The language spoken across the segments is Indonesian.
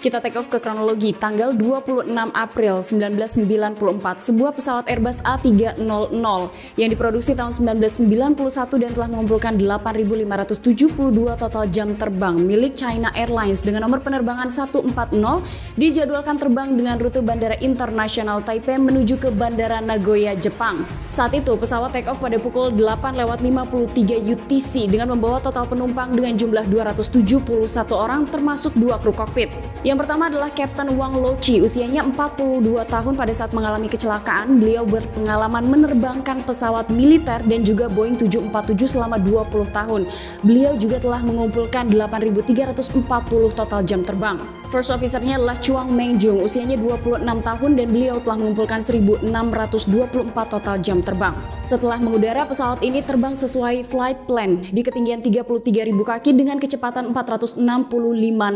Kita take off ke kronologi. Tanggal 26 April 1994, sebuah pesawat Airbus A300 yang diproduksi tahun 1991 dan telah mengumpulkan 8.572 total jam terbang milik China Airlines dengan nomor penerbangan 140 dijadwalkan terbang dengan rute Bandara Internasional Taipei menuju ke Bandara Nagoya, Jepang. Saat itu pesawat take off pada pukul 8:53 UTC dengan membawa total penumpang dengan jumlah 271 orang termasuk 2 kru kokpit. Yang pertama adalah Kapten Wang Lochi, usianya 42 tahun pada saat mengalami kecelakaan. Beliau berpengalaman menerbangkan pesawat militer dan juga Boeing 747 selama 20 tahun. Beliau juga telah mengumpulkan 8.340 total jam terbang. First officer-nya adalah Chuang Mengjung, usianya 26 tahun dan beliau telah mengumpulkan 1.624 total jam terbang. Setelah mengudara, pesawat ini terbang sesuai flight plan di ketinggian 33.000 kaki dengan kecepatan 465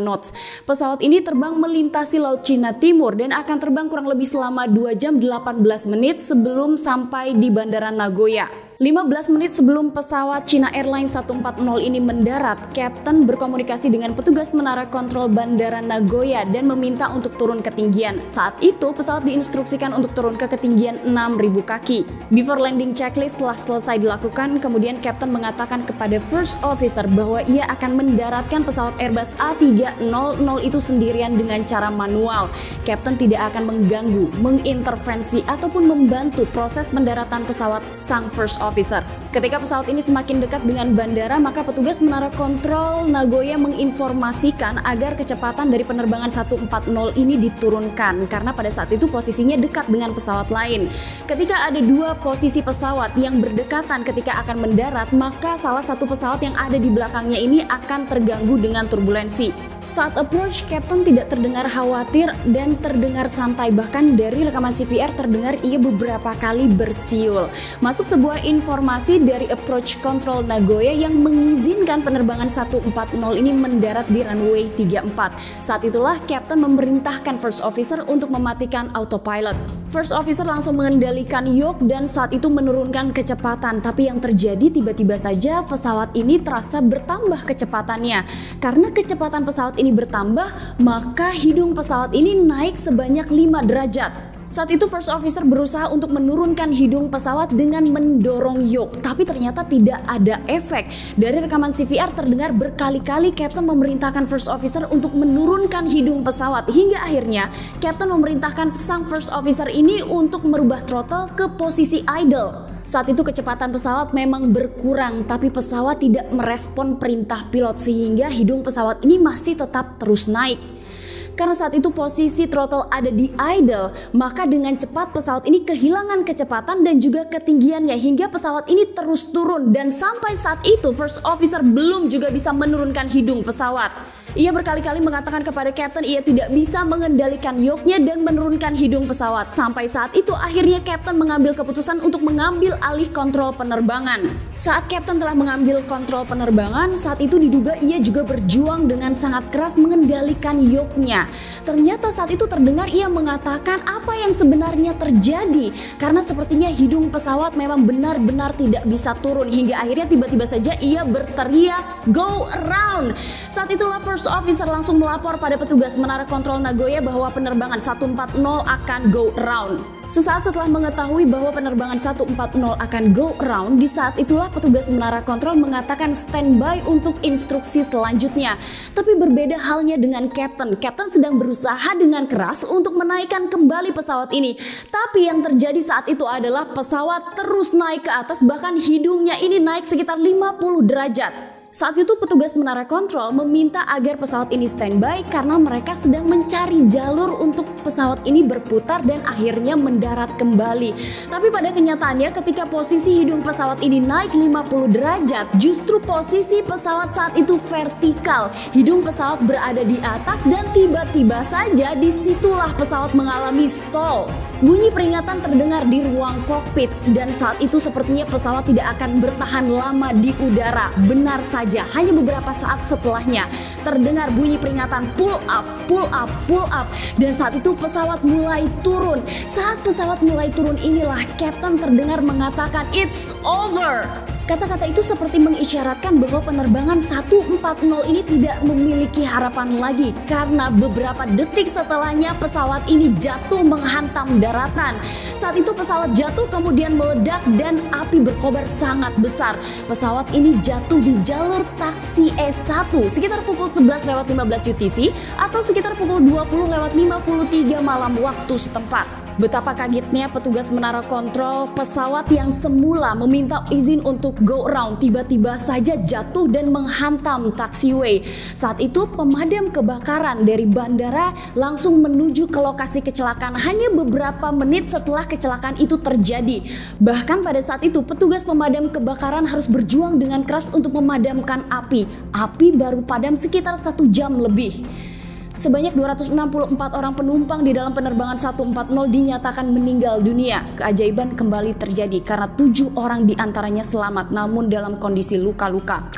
knots. Pesawat ini terbang melintasi Laut Cina Timur dan akan terbang kurang lebih selama 2 jam 18 menit sebelum sampai di Bandara Nagoya. 15 menit sebelum pesawat China Airlines 140 ini mendarat, Kapten berkomunikasi dengan petugas menara kontrol Bandara Nagoya dan meminta untuk turun ketinggian. Saat itu, pesawat diinstruksikan untuk turun ke ketinggian 6.000 kaki. Before landing checklist telah selesai dilakukan, kemudian Kapten mengatakan kepada First Officer bahwa ia akan mendaratkan pesawat Airbus A300 itu sendirian dengan cara manual. Kapten tidak akan mengganggu, mengintervensi, ataupun membantu proses pendaratan pesawat sang First Officer. Ketika pesawat ini semakin dekat dengan bandara, maka petugas menara kontrol Nagoya menginformasikan agar kecepatan dari penerbangan 140 ini diturunkan karena pada saat itu posisinya dekat dengan pesawat lain. Ketika ada dua posisi pesawat yang berdekatan ketika akan mendarat, maka salah satu pesawat yang ada di belakangnya ini akan terganggu dengan turbulensi. Saat approach, Kapten tidak terdengar khawatir dan terdengar santai, bahkan dari rekaman CVR terdengar ia beberapa kali bersiul. Masuk sebuah informasi dari approach control Nagoya yang mengizinkan penerbangan 140 ini mendarat di runway 34. Saat itulah Kapten memerintahkan First Officer untuk mematikan autopilot. First Officer langsung mengendalikan yoke dan saat itu menurunkan kecepatan, tapi yang terjadi tiba-tiba saja pesawat ini terasa bertambah kecepatannya. Karena kecepatan pesawat ini bertambah, maka hidung pesawat ini naik sebanyak 5 derajat. Saat itu First Officer berusaha untuk menurunkan hidung pesawat dengan mendorong yoke, tapi ternyata tidak ada efek. Dari rekaman CVR terdengar berkali-kali Kapten memerintahkan First Officer untuk menurunkan hidung pesawat, hingga akhirnya Kapten memerintahkan sang First Officer ini untuk merubah throttle ke posisi idle. Saat itu kecepatan pesawat memang berkurang, tapi pesawat tidak merespon perintah pilot sehingga hidung pesawat ini masih tetap terus naik. Karena saat itu posisi throttle ada di idle, maka dengan cepat pesawat ini kehilangan kecepatan dan juga ketinggiannya hingga pesawat ini terus turun, dan sampai saat itu First Officer belum juga bisa menurunkan hidung pesawat. Ia berkali-kali mengatakan kepada Kapten ia tidak bisa mengendalikan yoke-nya dan menurunkan hidung pesawat. Sampai saat itu akhirnya Kapten mengambil keputusan untuk mengambil alih kontrol penerbangan. Saat Kapten telah mengambil kontrol penerbangan, saat itu diduga ia juga berjuang dengan sangat keras mengendalikan yoke-nya. Ternyata saat itu terdengar ia mengatakan apa yang sebenarnya terjadi karena sepertinya hidung pesawat memang benar-benar tidak bisa turun hingga akhirnya tiba-tiba saja ia berteriak "Go around". Saat itulah First Officer langsung melapor pada petugas menara kontrol Nagoya bahwa penerbangan 140 akan go around. Sesaat setelah mengetahui bahwa penerbangan 140 akan go around, di saat itulah petugas menara kontrol mengatakan standby untuk instruksi selanjutnya. Tapi berbeda halnya dengan Kapten. Kapten sedang berusaha dengan keras untuk menaikkan kembali pesawat ini. Tapi yang terjadi saat itu adalah pesawat terus naik ke atas, bahkan hidungnya ini naik sekitar 50 derajat. Saat itu petugas menara kontrol meminta agar pesawat ini standby karena mereka sedang mencari jalur untuk pesawat ini berputar dan akhirnya mendarat kembali. Tapi pada kenyataannya ketika posisi hidung pesawat ini naik 50 derajat, justru posisi pesawat saat itu vertikal. Hidung pesawat berada di atas dan tiba-tiba saja disitulah pesawat mengalami stall. Bunyi peringatan terdengar di ruang kokpit dan saat itu sepertinya pesawat tidak akan bertahan lama di udara. Benar saja, hanya beberapa saat setelahnya terdengar bunyi peringatan pull up, pull up, pull up, dan saat itu pesawat mulai turun. Saat pesawat mulai turun inilah Kapten terdengar mengatakan "It's over". Kata-kata itu seperti mengisyaratkan bahwa penerbangan 140 ini tidak memiliki harapan lagi karena beberapa detik setelahnya pesawat ini jatuh menghantam daratan. Saat itu pesawat jatuh kemudian meledak dan api berkobar sangat besar. Pesawat ini jatuh di jalur taksi E1 sekitar pukul 11.15 UTC atau sekitar pukul 20.53 malam waktu setempat. Betapa kagetnya petugas menara kontrol pesawat yang semula meminta izin untuk go around tiba-tiba saja jatuh dan menghantam taxiway. Saat itu pemadam kebakaran dari bandara langsung menuju ke lokasi kecelakaan hanya beberapa menit setelah kecelakaan itu terjadi. Bahkan pada saat itu petugas pemadam kebakaran harus berjuang dengan keras untuk memadamkan api. Api baru padam sekitar 1 jam lebih. Sebanyak 264 orang penumpang di dalam penerbangan 140 dinyatakan meninggal dunia. Keajaiban kembali terjadi karena 7 orang diantaranya selamat namun dalam kondisi luka-luka.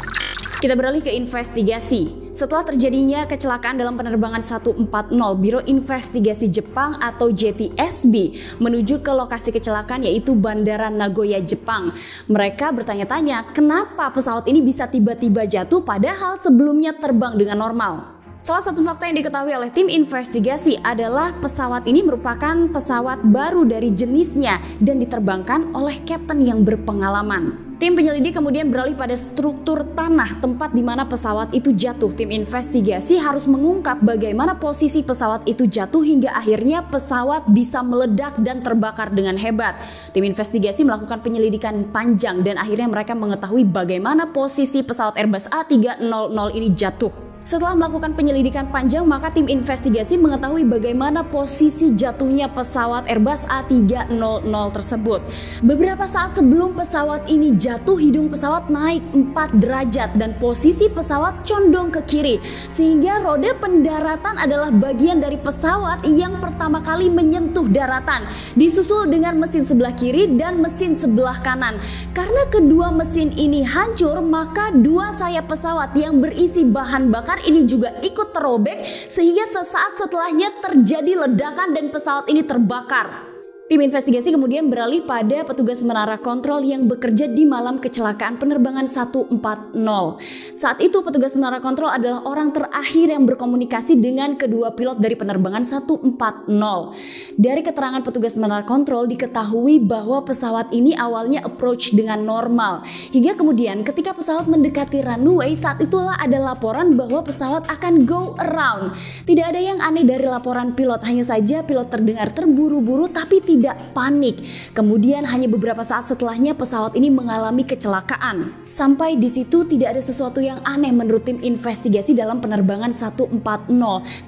Kita beralih ke investigasi. Setelah terjadinya kecelakaan dalam penerbangan 140, Biro Investigasi Jepang atau JTSB menuju ke lokasi kecelakaan yaitu Bandara Nagoya, Jepang. Mereka bertanya-tanya kenapa pesawat ini bisa tiba-tiba jatuh padahal sebelumnya terbang dengan normal. Salah satu fakta yang diketahui oleh tim investigasi adalah pesawat ini merupakan pesawat baru dari jenisnya dan diterbangkan oleh kapten yang berpengalaman. Tim penyelidik kemudian beralih pada struktur tanah tempat di mana pesawat itu jatuh. Tim investigasi harus mengungkap bagaimana posisi pesawat itu jatuh hingga akhirnya pesawat bisa meledak dan terbakar dengan hebat. Tim investigasi melakukan penyelidikan panjang dan akhirnya mereka mengetahui bagaimana posisi pesawat Airbus A300 ini jatuh. Setelah melakukan penyelidikan panjang, maka tim investigasi mengetahui bagaimana posisi jatuhnya pesawat Airbus A300 tersebut. Beberapa saat sebelum pesawat ini jatuh, hidung pesawat naik 4 derajat dan posisi pesawat condong ke kiri. Sehingga roda pendaratan adalah bagian dari pesawat yang pertama kali menyentuh daratan. Disusul dengan mesin sebelah kiri dan mesin sebelah kanan. Karena kedua mesin ini hancur, maka dua sayap pesawat yang berisi bahan bakar ini juga ikut terobek sehingga sesaat setelahnya terjadi ledakan dan pesawat ini terbakar. Tim investigasi kemudian beralih pada petugas menara kontrol yang bekerja di malam kecelakaan penerbangan 140. Saat itu petugas menara kontrol adalah orang terakhir yang berkomunikasi dengan kedua pilot dari penerbangan 140. Dari keterangan petugas menara kontrol diketahui bahwa pesawat ini awalnya approach dengan normal. Hingga kemudian ketika pesawat mendekati runway, saat itulah ada laporan bahwa pesawat akan go around. Tidak ada yang aneh dari laporan pilot, hanya saja pilot terdengar terburu-buru tapi tidak panik. Kemudian hanya beberapa saat setelahnya pesawat ini mengalami kecelakaan. Sampai di situ tidak ada sesuatu yang aneh menurut tim investigasi dalam penerbangan 140,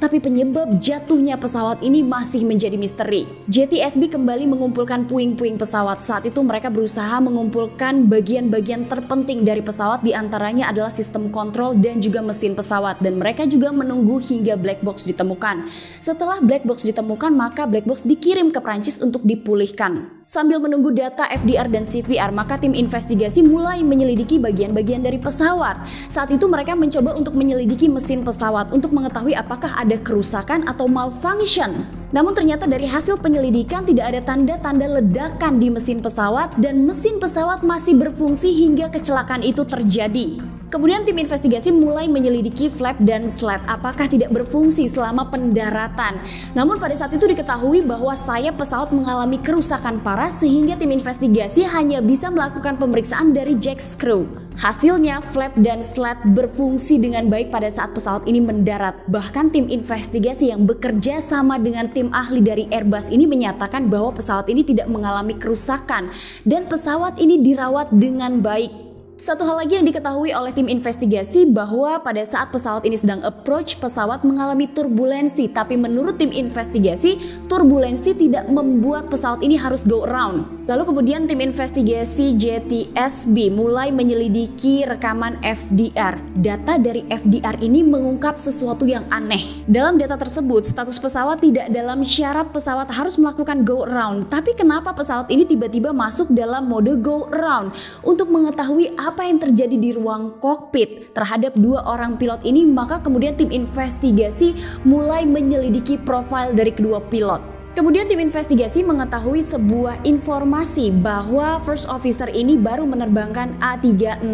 tapi penyebab jatuhnya pesawat ini masih menjadi misteri. JTSB kembali mengumpulkan puing-puing pesawat. Saat itu mereka berusaha mengumpulkan bagian-bagian terpenting dari pesawat, diantaranya adalah sistem kontrol dan juga mesin pesawat, dan mereka juga menunggu hingga black box ditemukan. Setelah black box ditemukan, maka black box dikirim ke Prancis untuk dipulihkan. Sambil menunggu data FDR dan CVR, maka tim investigasi mulai menyelidiki bagian-bagian dari pesawat. Saat itu mereka mencoba untuk menyelidiki mesin pesawat untuk mengetahui apakah ada kerusakan atau malfunction. Namun ternyata dari hasil penyelidikan tidak ada tanda-tanda ledakan di mesin pesawat dan mesin pesawat masih berfungsi hingga kecelakaan itu terjadi. Kemudian tim investigasi mulai menyelidiki flap dan slat apakah tidak berfungsi selama pendaratan. Namun pada saat itu diketahui bahwa sayap pesawat mengalami kerusakan parah sehingga tim investigasi hanya bisa melakukan pemeriksaan dari jack screw. Hasilnya flap dan slat berfungsi dengan baik pada saat pesawat ini mendarat. Bahkan tim investigasi yang bekerja sama dengan tim ahli dari Airbus ini menyatakan bahwa pesawat ini tidak mengalami kerusakan dan pesawat ini dirawat dengan baik. Satu hal lagi yang diketahui oleh tim investigasi bahwa pada saat pesawat ini sedang approach, pesawat mengalami turbulensi. Tapi menurut tim investigasi, turbulensi tidak membuat pesawat ini harus go around. Lalu kemudian tim investigasi JTSB mulai menyelidiki rekaman FDR. Data dari FDR ini mengungkap sesuatu yang aneh. Dalam data tersebut, status pesawat tidak dalam syarat pesawat harus melakukan go around. Tapi kenapa pesawat ini tiba-tiba masuk dalam mode go around? Untuk mengetahui apa yang terjadi di ruang kokpit terhadap dua orang pilot ini, maka kemudian tim investigasi mulai menyelidiki profil dari kedua pilot. Kemudian tim investigasi mengetahui sebuah informasi bahwa first officer ini baru menerbangkan A300.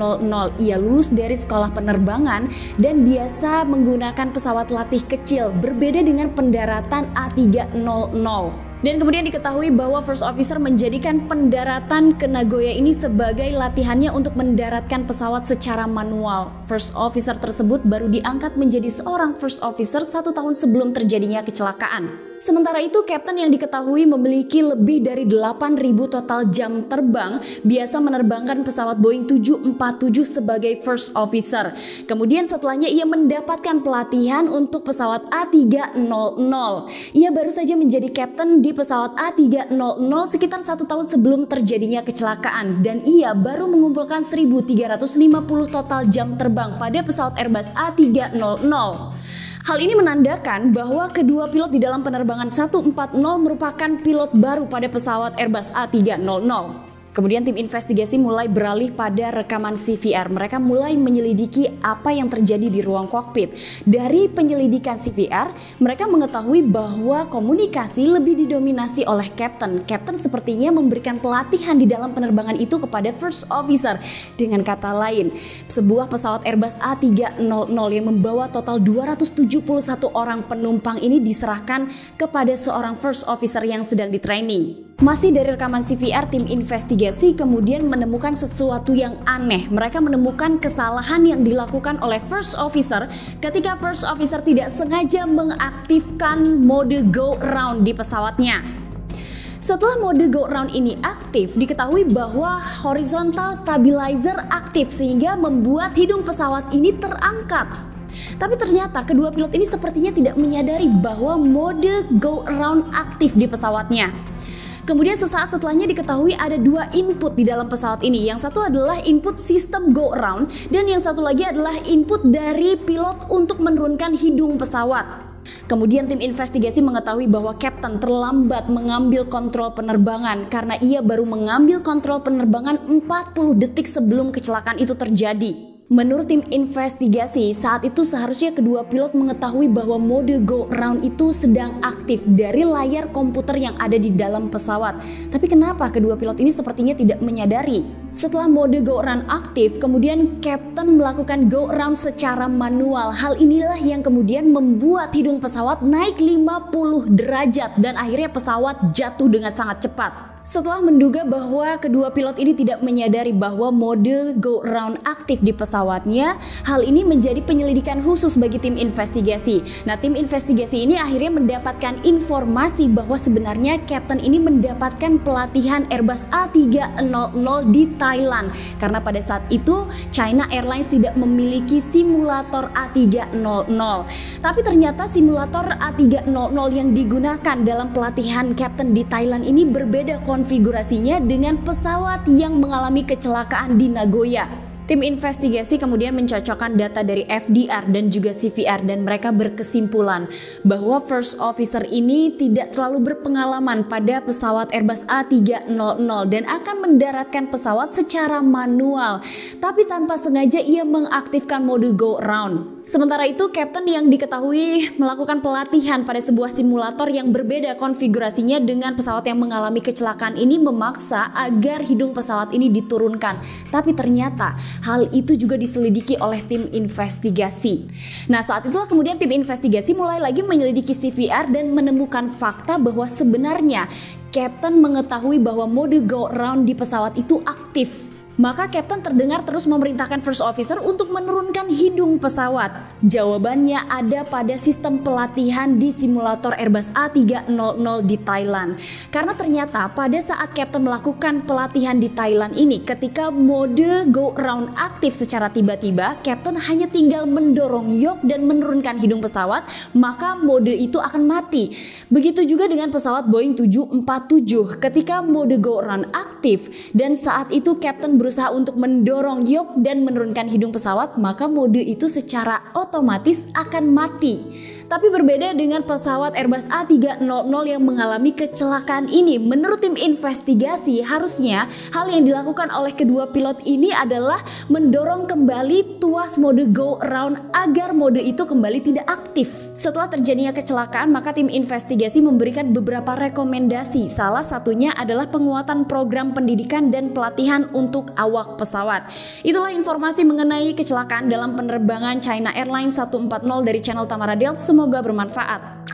Ia lulus dari sekolah penerbangan dan biasa menggunakan pesawat latih kecil, berbeda dengan pendaratan A300. Dan kemudian diketahui bahwa first officer menjadikan pendaratan ke Nagoya ini sebagai latihannya untuk mendaratkan pesawat secara manual. First officer tersebut baru diangkat menjadi seorang first officer 1 tahun sebelum terjadinya kecelakaan. Sementara itu, kapten yang diketahui memiliki lebih dari 8.000 total jam terbang biasa menerbangkan pesawat Boeing 747 sebagai first officer. Kemudian setelahnya ia mendapatkan pelatihan untuk pesawat A300. Ia baru saja menjadi kapten di pesawat A300 sekitar 1 tahun sebelum terjadinya kecelakaan, dan ia baru mengumpulkan 1.350 total jam terbang pada pesawat Airbus A300. Hal ini menandakan bahwa kedua pilot di dalam penerbangan 140 merupakan pilot baru pada pesawat Airbus A300. Kemudian tim investigasi mulai beralih pada rekaman CVR. Mereka mulai menyelidiki apa yang terjadi di ruang kokpit. Dari penyelidikan CVR, mereka mengetahui bahwa komunikasi lebih didominasi oleh kapten. Kapten sepertinya memberikan pelatihan di dalam penerbangan itu kepada first officer. Dengan kata lain, sebuah pesawat Airbus A300 yang membawa total 271 orang penumpang ini diserahkan kepada seorang first officer yang sedang di-training. Masih dari rekaman CVR, tim investigasi kemudian menemukan sesuatu yang aneh. Mereka menemukan kesalahan yang dilakukan oleh first officer ketika first officer tidak sengaja mengaktifkan mode go around di pesawatnya. Setelah mode go around ini aktif, diketahui bahwa horizontal stabilizer aktif sehingga membuat hidung pesawat ini terangkat. Tapi ternyata kedua pilot ini sepertinya tidak menyadari bahwa mode go around aktif di pesawatnya. Kemudian sesaat setelahnya diketahui ada 2 input di dalam pesawat ini. Yang satu adalah input sistem go around dan yang satu lagi adalah input dari pilot untuk menurunkan hidung pesawat. Kemudian tim investigasi mengetahui bahwa kapten terlambat mengambil kontrol penerbangan karena ia baru mengambil kontrol penerbangan 40 detik sebelum kecelakaan itu terjadi. Menurut tim investigasi, saat itu seharusnya kedua pilot mengetahui bahwa mode go around itu sedang aktif dari layar komputer yang ada di dalam pesawat. Tapi kenapa kedua pilot ini sepertinya tidak menyadari? Setelah mode go around aktif, kemudian kapten melakukan go around secara manual. Hal inilah yang kemudian membuat hidung pesawat naik 50 derajat dan akhirnya pesawat jatuh dengan sangat cepat. Setelah menduga bahwa kedua pilot ini tidak menyadari bahwa mode go around aktif di pesawatnya, hal ini menjadi penyelidikan khusus bagi tim investigasi. Nah, tim investigasi ini akhirnya mendapatkan informasi bahwa sebenarnya kapten ini mendapatkan pelatihan Airbus A300 di Thailand. Karena pada saat itu China Airlines tidak memiliki simulator A300. Tapi ternyata simulator A300 yang digunakan dalam pelatihan kapten di Thailand ini berbeda konfigurasinya dengan pesawat yang mengalami kecelakaan di Nagoya. Tim investigasi kemudian mencocokkan data dari FDR dan juga CVR dan mereka berkesimpulan bahwa first officer ini tidak terlalu berpengalaman pada pesawat Airbus A300 dan akan mendaratkan pesawat secara manual, tapi tanpa sengaja ia mengaktifkan mode go around. Sementara itu, kapten yang diketahui melakukan pelatihan pada sebuah simulator yang berbeda konfigurasinya dengan pesawat yang mengalami kecelakaan ini memaksa agar hidung pesawat ini diturunkan. Tapi ternyata hal itu juga diselidiki oleh tim investigasi. Nah, saat itulah kemudian tim investigasi mulai lagi menyelidiki CVR dan menemukan fakta bahwa sebenarnya kapten mengetahui bahwa mode go around di pesawat itu aktif. Maka kapten terdengar terus memerintahkan first officer untuk menurunkan hidung pesawat. Jawabannya ada pada sistem pelatihan di simulator Airbus A300 di Thailand. Karena ternyata pada saat kapten melakukan pelatihan di Thailand ini, ketika mode go around aktif secara tiba-tiba, kapten hanya tinggal mendorong yok dan menurunkan hidung pesawat, maka mode itu akan mati. Begitu juga dengan pesawat Boeing 747, ketika mode go around aktif dan saat itu kapten berusaha untuk mendorong yok dan menurunkan hidung pesawat, maka mode itu secara otomatis akan mati. Tapi berbeda dengan pesawat Airbus A300 yang mengalami kecelakaan ini, menurut tim investigasi harusnya hal yang dilakukan oleh kedua pilot ini adalah mendorong kembali tuas mode go around agar mode itu kembali tidak aktif. Setelah terjadinya kecelakaan, maka tim investigasi memberikan beberapa rekomendasi. Salah satunya adalah penguatan program pendidikan dan pelatihan untuk awak pesawat. Itulah informasi mengenai kecelakaan dalam penerbangan China Airlines 140 dari channel Tamara Delf. Semoga bermanfaat.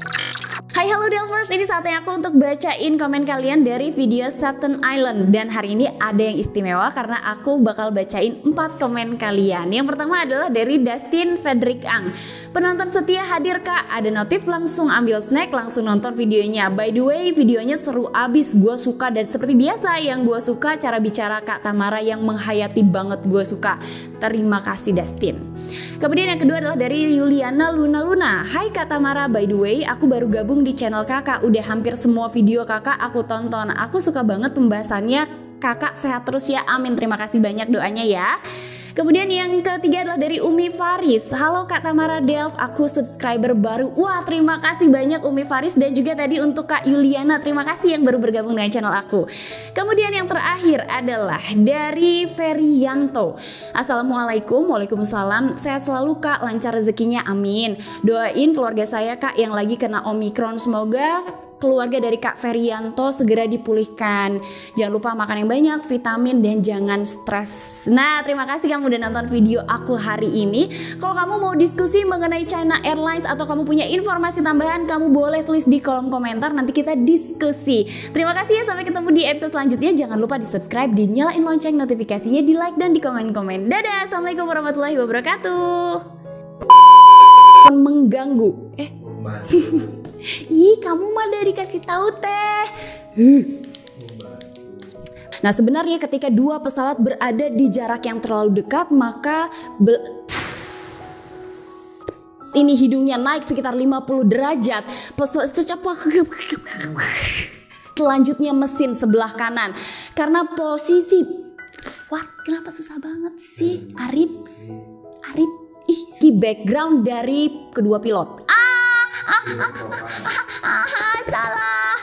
Hai halo Delvers, ini saatnya aku untuk bacain komen kalian dari video Staten Island. Dan hari ini ada yang istimewa karena aku bakal bacain 4 komen kalian. Yang pertama adalah dari Dustin Frederick Ang. Penonton setia hadir kak, ada notif langsung ambil snack langsung nonton videonya. By the way videonya seru abis, gue suka. Dan seperti biasa yang gue suka cara bicara Kak Tamara yang menghayati banget, gue suka. Terima kasih Dustin. Kemudian yang kedua adalah dari Yuliana Luna. Hai Kak Tamara, by the way aku baru gabung di channel kakak, udah hampir semua video kakak aku tonton. Aku suka banget pembahasannya, kakak sehat terus ya, amin. Terima kasih banyak doanya ya. Kemudian yang ketiga adalah dari Umi Faris. Halo Kak Tamara Delf, aku subscriber baru. Wah terima kasih banyak Umi Faris. Dan juga tadi untuk Kak Yuliana, terima kasih yang baru bergabung dengan channel aku. Kemudian yang terakhir adalah dari Ferianto. Assalamualaikum. Waalaikumsalam. Sehat selalu Kak, lancar rezekinya, amin. Doain keluarga saya Kak yang lagi kena Omikron, semoga keluarga dari Kak Ferianto segera dipulihkan. Jangan lupa makan yang banyak, vitamin, dan jangan stres. Nah, terima kasih kamu udah nonton video aku hari ini. Kalau kamu mau diskusi mengenai China Airlines atau kamu punya informasi tambahan, kamu boleh tulis di kolom komentar, nanti kita diskusi. Terima kasih ya, sampai ketemu di episode selanjutnya. Jangan lupa di subscribe, dinyalain lonceng notifikasinya, di like, dan di komen-komen. Dadah, assalamualaikum warahmatullahi wabarakatuh. Mengganggu. Ih, kamu mah udah dikasih tahu teh. Nah, sebenarnya ketika dua pesawat berada di jarak yang terlalu dekat, maka ini hidungnya naik sekitar 50 derajat. Selanjutnya mesin sebelah kanan. Karena posisi kenapa susah banget sih? Arif. Ih, background dari kedua pilot. Salah.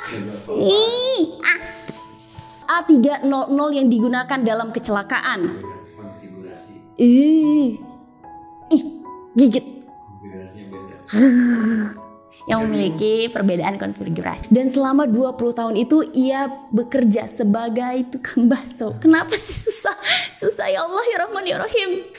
A300 yang digunakan dalam kecelakaan. Gigit. Yang memiliki perbedaan konfigurasi. Dan selama 20 tahun itu ia bekerja sebagai tukang bakso. Kenapa sih susah? Susah ya Allah ya Rahman ya Rahim.